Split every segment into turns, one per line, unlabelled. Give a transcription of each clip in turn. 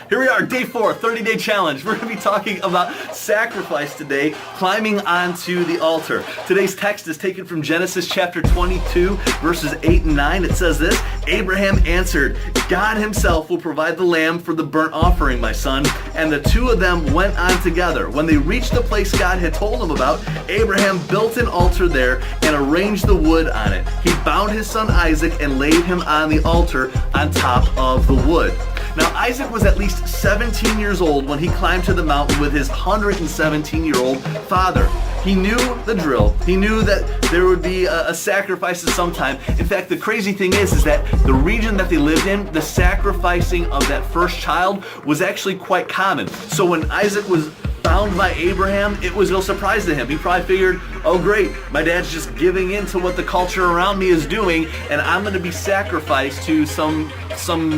Here we are, day 4, 30-day challenge. We're going to be talking about sacrifice today, climbing onto the altar. Today's text is taken from Genesis chapter 22, verses 8 and 9. It says this: Abraham answered, God himself will provide the lamb for the burnt offering, my son. And the two of them went on together. When they reached the place God had told him about, Abraham built an altar there and arranged the wood on it. He bound his son Isaac and laid him on the altar on top of the wood. Now, Isaac was at least 17 years old when he climbed to the mountain with his 117-year-old father. He knew the drill. He knew that there would be a sacrifice at some time. In fact, the crazy thing is that the region that they lived in, the sacrificing of that first child was actually quite common. So when Isaac was bound by Abraham, it was no surprise to him. He probably figured, oh great, my dad's just giving in to what the culture around me is doing, and I'm going to be sacrificed to some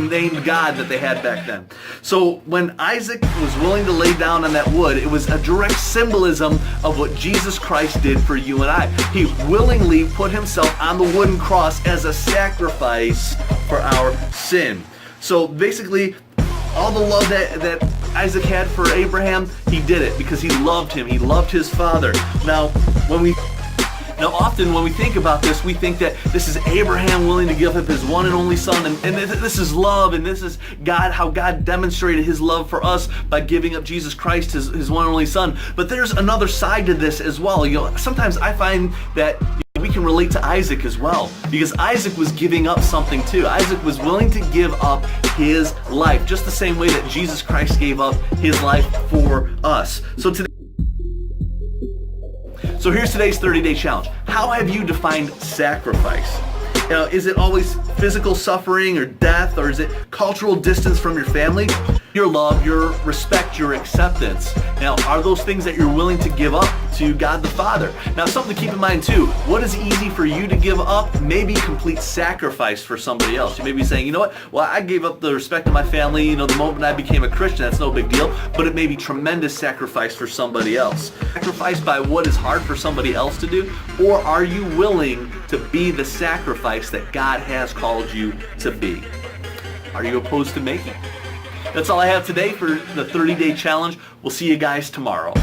named God that they had back then. So when Isaac was willing to lay down on that wood, it was a direct symbolism of what Jesus Christ did for you and I. He willingly put himself on the wooden cross as a sacrifice for our sin. So basically, all the love that Isaac had for Abraham, he did it because he loved him. He loved his father. Now, often when we think about this, we think that this is Abraham willing to give up his one and only son, and this is love, and this is God, how God demonstrated his love for us by giving up Jesus Christ, his one and only son. But there's another side to this as well. Sometimes I find that we can relate to Isaac as well, because Isaac was giving up something too. Isaac was willing to give up his life, just the same way that Jesus Christ gave up his life for us. So here's today's 30-day challenge. How have you defined sacrifice? Is it always physical suffering or death, or is it cultural distance from your family? Your love, your respect, your acceptance. Now, are those things that you're willing to give up to God the Father? Now, something to keep in mind too, what is easy for you to give up? Maybe complete sacrifice for somebody else. You may be saying, you know what, well, I gave up the respect of my family, the moment I became a Christian, that's no big deal, but it may be tremendous sacrifice for somebody else. Sacrifice by what is hard for somebody else to do, or are you willing to be the sacrifice that God has called you to be? Are you opposed to making it? That's all I have today for the 30-day challenge. We'll see you guys tomorrow.